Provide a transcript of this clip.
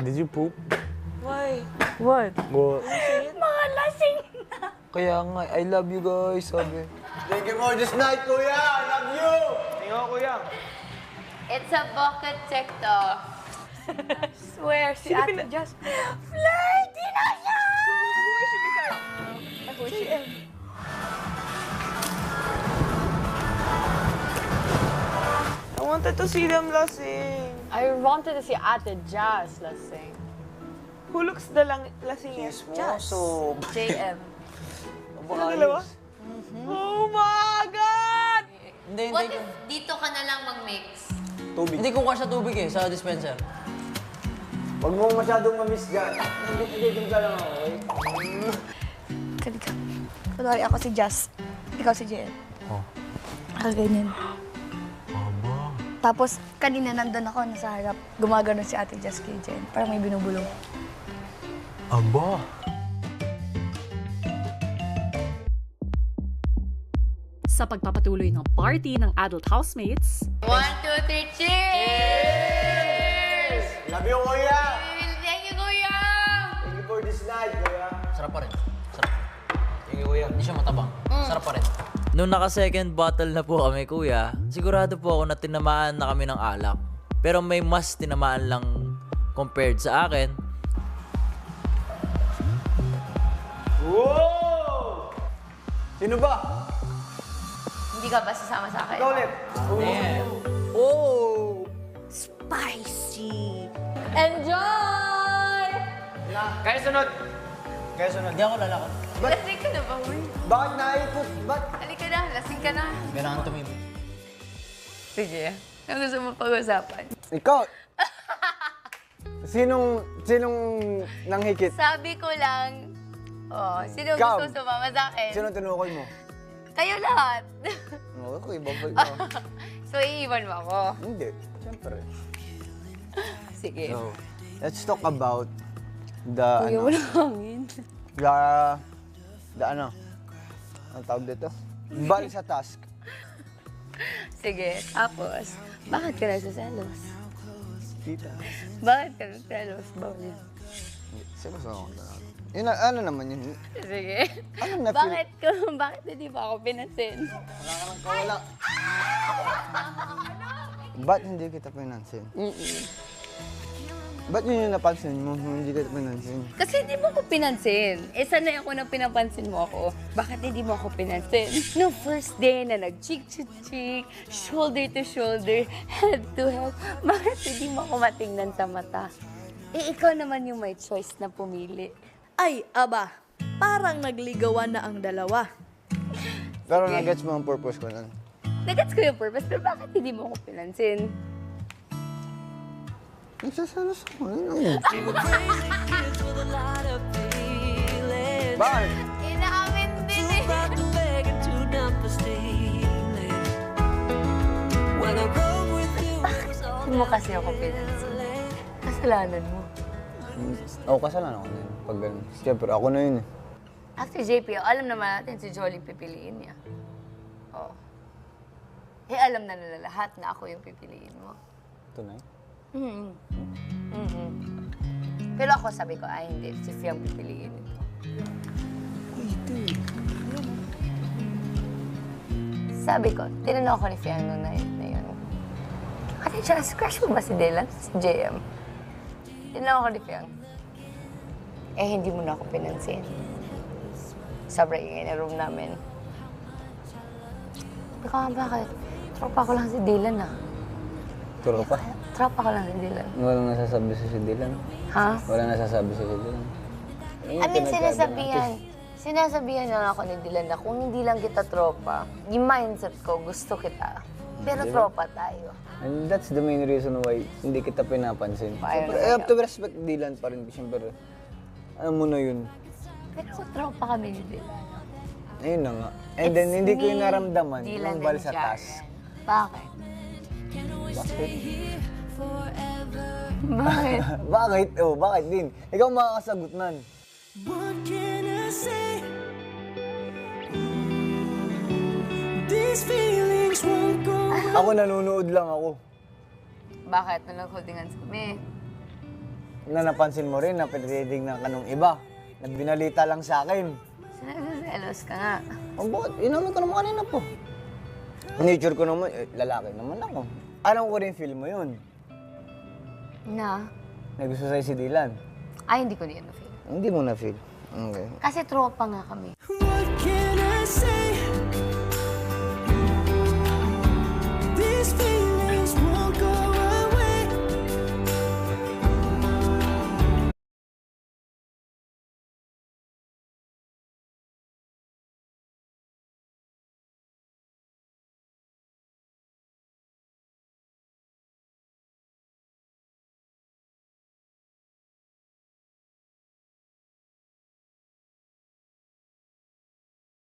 Did you poop? Why? What? Well, Mga lasing na. Kaya nga, I love you guys, sabi. Thank you for this night, kuya! I love you! tingnan ko kuya. It's a bucket TikTok. Swear, si Ate Just. Flirty na siya! I wanted to see them lasing. I wanted to see Ate Jazz lasing. Who looks the lasingest? Moso. JM. Sila dalawa? Oh my God! Hindi, What if dito ka na lang mag-mix? Tubig. Hindi kukuha siya tubig eh, sa dispenser. Huwag mo masyadong mamiss dyan. Nandito ka lang ako, okay? Kalika. Kunwari ako si Jazz. Ikaw si JM. Oh. Ganyan. Aba. Tapos, kanina nandun ako, nasa harap. Gumagano si Ate Jazz kay Jen. Parang may binubulong. Aba. Sa pagpapatuloy ng party ng adult housemates, 1, 2, 3, cheers! Love you, kuya! Thank you, kuya! Thank you for this night, kuya. Sarap pa rin. Sarap. Thank you, kuya. Hindi siya matabang. Sarap pa rin. Nung naka-second bottle na po kami, kuya, sigurado po ako na tinamaan na kami ng alak. Pero may mas tinamaan lang compared sa akin. Wow! Sino ba? Hindi ka ba sasama sa akin? Ikaw ulit. Oh! Spicy! Enjoy! Kaya sunod. Kaya sunod. Hindi ako lalakad. Lasing ka na ba, uy? Bakit naikot? Ba't? Halika na, lasing ka na. Kailangan tumimik. Sige. Ano gusto mo pag-usapan? Ikaw! Sinong nanghikit? Sabi ko lang, sino Ikaw. gusto sumama sa akin? Sino tinukoy mo? Kayo lahat. Ako, ibabay mo. So, iiwan mo ako. Hindi. Siyempre. Sige. So, let's talk about the, Kuya, ano, wala hangin. the ano, ang tawag dito? Bali sa task. Sige. Tapos, bakit ka nagsaselos? Tita. Bakit ka nagsaselos? Bawal. Sino sa ako na? Yun, ano naman yun? Sige. Anong na-feel? Bakit hindi pa ako pinansin? Wala ka nang kawala. Ba't hindi kita pinansin? Ba't yun yung napansin mo? Hindi kita pinansin. Kasi hindi mo ako pinansin. Sanay ako na pinapansin mo ako. Bakit hindi mo ako pinansin? No first day na nag-cheek to cheek, shoulder to shoulder, head to head, bakit hindi mo ako matingnan sa mata? Ikaw naman yung may choice na pumili. Ay, aba, parang nagligawan na ang dalawa. Pero nag-gets mo ang purpose ko nun. Nagets ko yung purpose, pero bakit hindi mo ako pinansin? Nagsasalas ako. Bakit? Inaamin din eh. Bakit mo kasi ako pinansin? Kasalanan mo. Oo, kasalanan ako na yun. Pag ganun. Siyempre, ako na yun eh. After JP, alam naman natin si Jolly pipiliin niya. Oh. Eh, alam na nila lahat na ako yung pipiliin mo. Tunay? Pero ako sabi ko, ay hindi, si Fiang pipiliin ito. Sabi ko, tinanong ako ni Fiang noon na yun. Ate Jazz, crush mo ba si Dylan? Si JM? Tinanong ako ni Fiang. Eh, hindi mo na ako pinansin. Sobrang ingay na room namin. Sabi ko, bakit? Tropa ko lang si Dylan ah. Tropa? Tropa ko lang si Dylan. Walang nasasabi sa si Dylan. Ha? Walang nasasabi sa si Dylan. Sinasabihan lang ako ni Dylan na kung hindi lang kita tropa, yung mindset ko, gusto kita. Pero tropa tayo. And that's the main reason why hindi kita pinapansin. Ayaw Siyempre, na I have to respect Dylan pa rin. Siyempre, ano mo na yun. Pero tropa kami ni Dylan. Ayun na nga. And then, hindi ko yung me, naramdaman Dylan yung bali and sa Jaren. task. Bakit? Bakit? Bakit? Bakit? Oh, bakit din? Ikaw makakasagot nun. What can I say? These feelings won't go. Ako nanonood lang ako. Bakit? Nung nag-holding hands kami. na napansin mo rin na pinatitignan ka nung iba. Nagbinalita lang sa akin. Nagsaselos ka nga. Oh, bakit? Inamin ko naman kanina po. Nature ko naman, lalaki naman ako. Alam ko rin feel mo yun. Na? Nagusto sa'yo si Dylan. Ay, hindi ko na feel. Hindi mo na feel. Okay. Kasi tropa nga kami. What can I say?